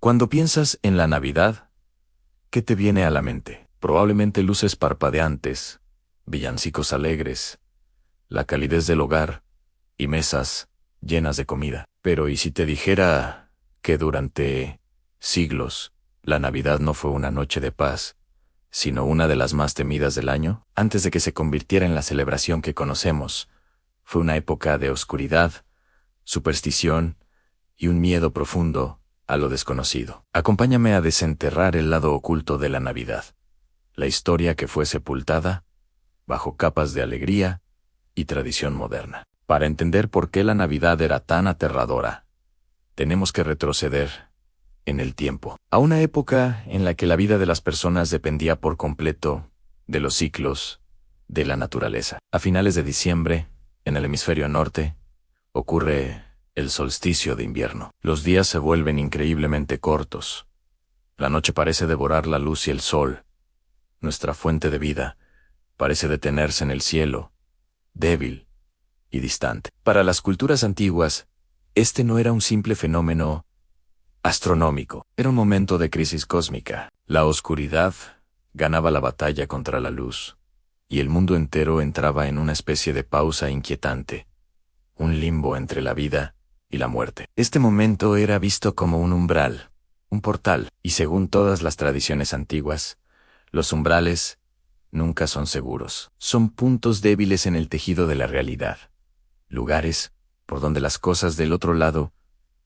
Cuando piensas en la Navidad, ¿qué te viene a la mente? Probablemente luces parpadeantes, villancicos alegres, la calidez del hogar y mesas llenas de comida. Pero ¿y si te dijera que durante siglos la Navidad no fue una noche de paz, sino una de las más temidas del año? Antes de que se convirtiera en la celebración que conocemos, fue una época de oscuridad, superstición y un miedo profundo a lo desconocido. Acompáñame a desenterrar el lado oculto de la Navidad, la historia que fue sepultada bajo capas de alegría y tradición moderna. Para entender por qué la Navidad era tan aterradora, tenemos que retroceder en el tiempo, a una época en la que la vida de las personas dependía por completo de los ciclos de la naturaleza. A finales de diciembre, en el hemisferio norte, ocurre el solsticio de invierno. Los días se vuelven increíblemente cortos. La noche parece devorar la luz y el sol. Nuestra fuente de vida parece detenerse en el cielo, débil y distante. Para las culturas antiguas, este no era un simple fenómeno astronómico. Era un momento de crisis cósmica. La oscuridad ganaba la batalla contra la luz, y el mundo entero entraba en una especie de pausa inquietante, un limbo entre la vida y la muerte. Este momento era visto como un umbral, un portal, y según todas las tradiciones antiguas, los umbrales nunca son seguros. Son puntos débiles en el tejido de la realidad, lugares por donde las cosas del otro lado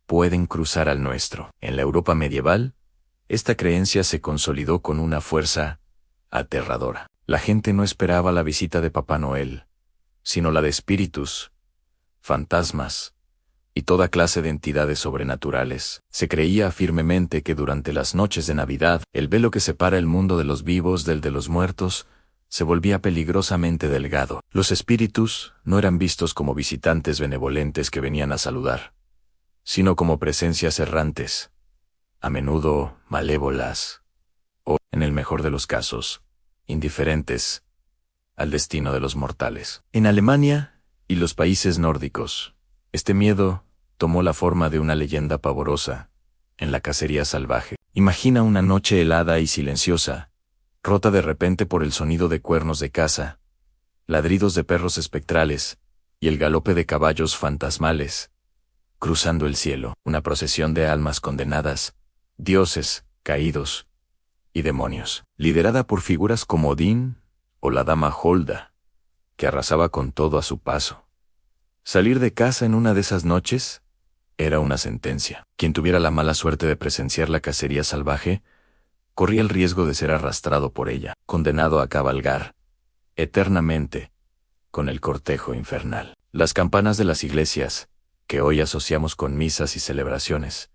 pueden cruzar al nuestro. En la Europa medieval, esta creencia se consolidó con una fuerza aterradora. La gente no esperaba la visita de Papá Noel, sino la de espíritus, fantasmas y toda clase de entidades sobrenaturales. Se creía firmemente que durante las noches de Navidad, el velo que separa el mundo de los vivos del de los muertos se volvía peligrosamente delgado. Los espíritus no eran vistos como visitantes benevolentes que venían a saludar, sino como presencias errantes, a menudo malévolas, o, en el mejor de los casos, indiferentes al destino de los mortales. En Alemania y los países nórdicos, este miedo tomó la forma de una leyenda pavorosa en la cacería salvaje. Imagina una noche helada y silenciosa, rota de repente por el sonido de cuernos de caza, ladridos de perros espectrales y el galope de caballos fantasmales, cruzando el cielo, una procesión de almas condenadas, dioses caídos y demonios, liderada por figuras como Odín o la dama Holda, que arrasaba con todo a su paso. Salir de casa en una de esas noches era una sentencia. Quien tuviera la mala suerte de presenciar la cacería salvaje corría el riesgo de ser arrastrado por ella, condenado a cabalgar eternamente con el cortejo infernal. Las campanas de las iglesias, que hoy asociamos con misas y celebraciones,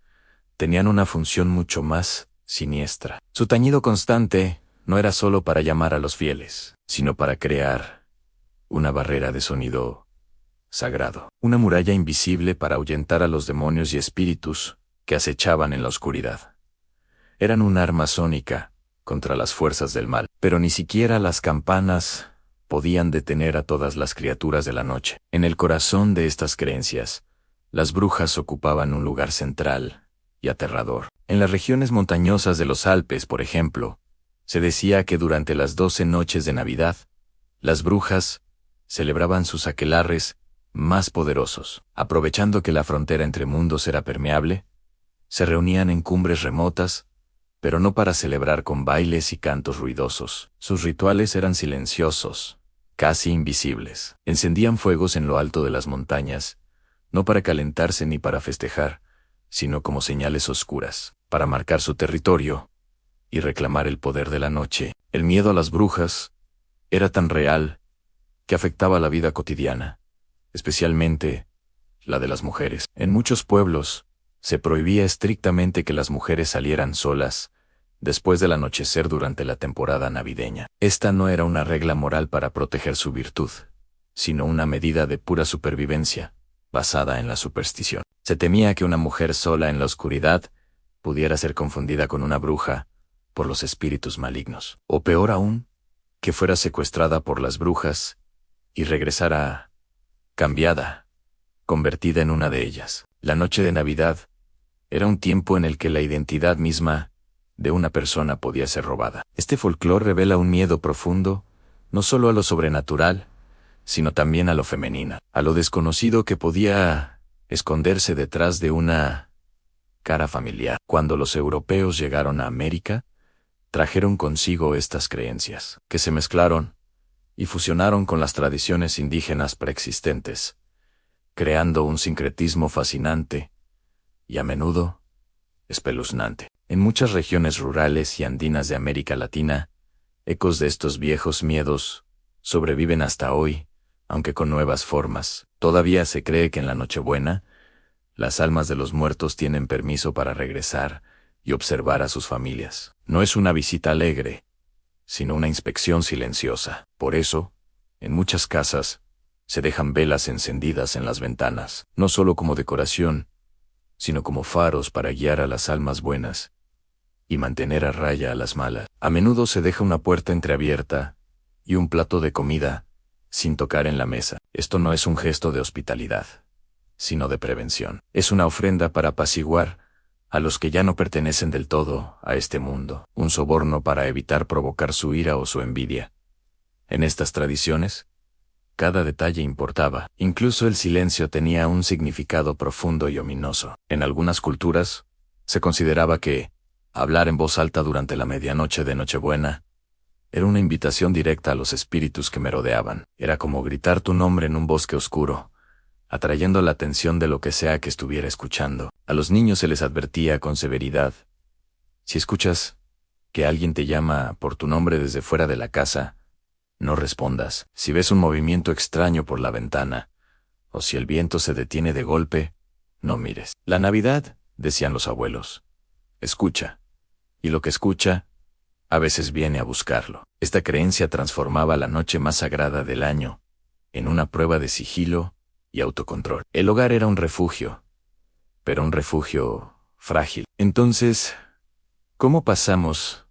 tenían una función mucho más siniestra. Su tañido constante no era solo para llamar a los fieles, sino para crear una barrera de sonido sagrado, una muralla invisible para ahuyentar a los demonios y espíritus que acechaban en la oscuridad. Eran un arma sónica contra las fuerzas del mal, pero ni siquiera las campanas podían detener a todas las criaturas de la noche. En el corazón de estas creencias, las brujas ocupaban un lugar central y aterrador. En las regiones montañosas de los Alpes, por ejemplo, se decía que durante las 12 noches de Navidad, las brujas celebraban sus aquelarres más poderosos. Aprovechando que la frontera entre mundos era permeable, se reunían en cumbres remotas, pero no para celebrar con bailes y cantos ruidosos. Sus rituales eran silenciosos, casi invisibles. Encendían fuegos en lo alto de las montañas, no para calentarse ni para festejar, sino como señales oscuras, para marcar su territorio y reclamar el poder de la noche. El miedo a las brujas era tan real que afectaba la vida cotidiana, especialmente la de las mujeres. En muchos pueblos se prohibía estrictamente que las mujeres salieran solas después del anochecer durante la temporada navideña. Esta no era una regla moral para proteger su virtud, sino una medida de pura supervivencia, basada en la superstición. Se temía que una mujer sola en la oscuridad pudiera ser confundida con una bruja por los espíritus malignos, o peor aún, que fuera secuestrada por las brujas y regresara cambiada, convertida en una de ellas. La noche de Navidad Era un tiempo en el que la identidad misma de una persona podía ser robada. Este folclore revela un miedo profundo, no solo a lo sobrenatural, sino también a lo femenino, a lo desconocido que podía esconderse detrás de una cara familiar. Cuando los europeos llegaron a América, trajeron consigo estas creencias, que se mezclaron y fusionaron con las tradiciones indígenas preexistentes, creando un sincretismo fascinante y a menudo espeluznante. En muchas regiones rurales y andinas de América Latina, ecos de estos viejos miedos sobreviven hasta hoy, aunque con nuevas formas. Todavía se cree que en la Nochebuena, las almas de los muertos tienen permiso para regresar y observar a sus familias. No es una visita alegre, sino una inspección silenciosa. Por eso, en muchas casas, se dejan velas encendidas en las ventanas, no solo como decoración, sino como faros para guiar a las almas buenas y mantener a raya a las malas. A menudo se deja una puerta entreabierta y un plato de comida sin tocar en la mesa. Esto no es un gesto de hospitalidad, sino de prevención. Es una ofrenda para apaciguar a los que ya no pertenecen del todo a este mundo, un soborno para evitar provocar su ira o su envidia. En estas tradiciones, cada detalle importaba, incluso el silencio tenía un significado profundo y ominoso. En algunas culturas, se consideraba que hablar en voz alta durante la medianoche de Nochebuena era una invitación directa a los espíritus que me rodeaban. Era como gritar tu nombre en un bosque oscuro, atrayendo la atención de lo que sea que estuviera escuchando. A los niños se les advertía con severidad: si escuchas que alguien te llama por tu nombre desde fuera de la casa, no respondas. Si ves un movimiento extraño por la ventana, o si el viento se detiene de golpe, no mires. La Navidad, decían los abuelos, escucha, y lo que escucha, a veces viene a buscarlo. Esta creencia transformaba la noche más sagrada del año en una prueba de sigilo y autocontrol. El hogar era un refugio, pero un refugio frágil. Entonces, ¿cómo pasamos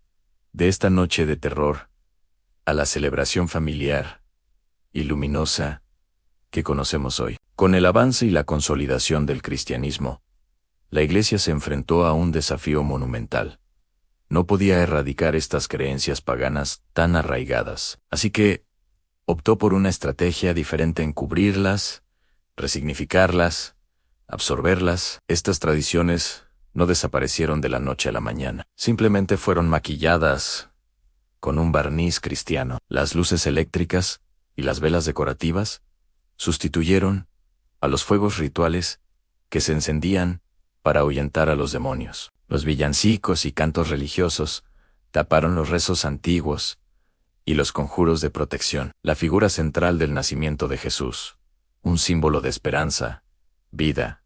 de esta noche de terror a la celebración familiar y luminosa que conocemos hoy? Con el avance y la consolidación del cristianismo, la Iglesia se enfrentó a un desafío monumental. No podía erradicar estas creencias paganas tan arraigadas, así que optó por una estrategia diferente en cubrirlas, resignificarlas, absorberlas. Estas tradiciones no desaparecieron de la noche a la mañana, simplemente fueron maquilladas con un barniz cristiano. Las luces eléctricas y las velas decorativas sustituyeron a los fuegos rituales que se encendían para ahuyentar a los demonios. Los villancicos y cantos religiosos taparon los rezos antiguos y los conjuros de protección. La figura central del nacimiento de Jesús, un símbolo de esperanza, vida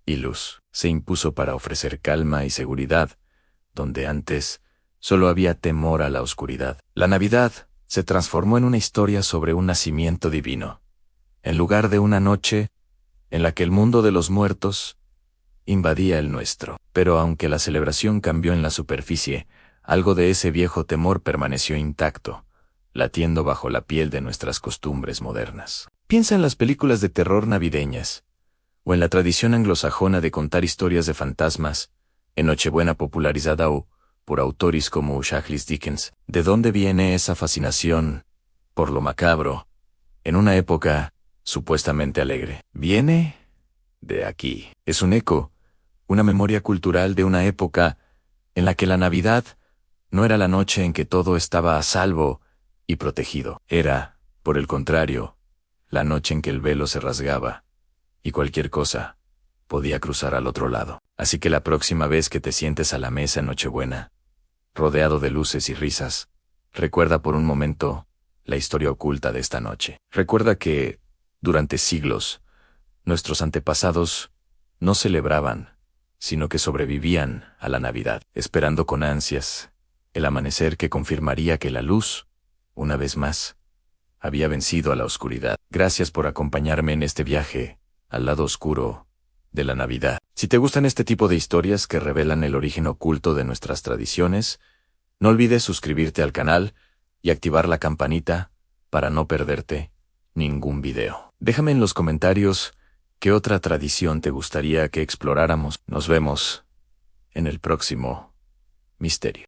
y luz, se impuso para ofrecer calma y seguridad, donde antes solo había temor a la oscuridad. La Navidad se transformó en una historia sobre un nacimiento divino, en lugar de una noche en la que el mundo de los muertos invadía el nuestro. Pero aunque la celebración cambió en la superficie, algo de ese viejo temor permaneció intacto, latiendo bajo la piel de nuestras costumbres modernas. Piensa en las películas de terror navideñas, o en la tradición anglosajona de contar historias de fantasmas, en Nochebuena popularizada por autores como Charles Dickens. ¿De dónde viene esa fascinación por lo macabro en una época supuestamente alegre? Viene de aquí. Es un eco, una memoria cultural de una época en la que la Navidad no era la noche en que todo estaba a salvo y protegido. Era, por el contrario, la noche en que el velo se rasgaba y cualquier cosa podía cruzar al otro lado. Así que la próxima vez que te sientes a la mesa en Nochebuena, rodeado de luces y risas, recuerda por un momento la historia oculta de esta noche. Recuerda que, durante siglos, nuestros antepasados no celebraban, sino que sobrevivían a la Navidad, esperando con ansias el amanecer que confirmaría que la luz, una vez más, había vencido a la oscuridad. Gracias por acompañarme en este viaje al lado oscuro de la Navidad. Si te gustan este tipo de historias que revelan el origen oculto de nuestras tradiciones, no olvides suscribirte al canal y activar la campanita para no perderte ningún video. Déjame en los comentarios qué otra tradición te gustaría que exploráramos. Nos vemos en el próximo misterio.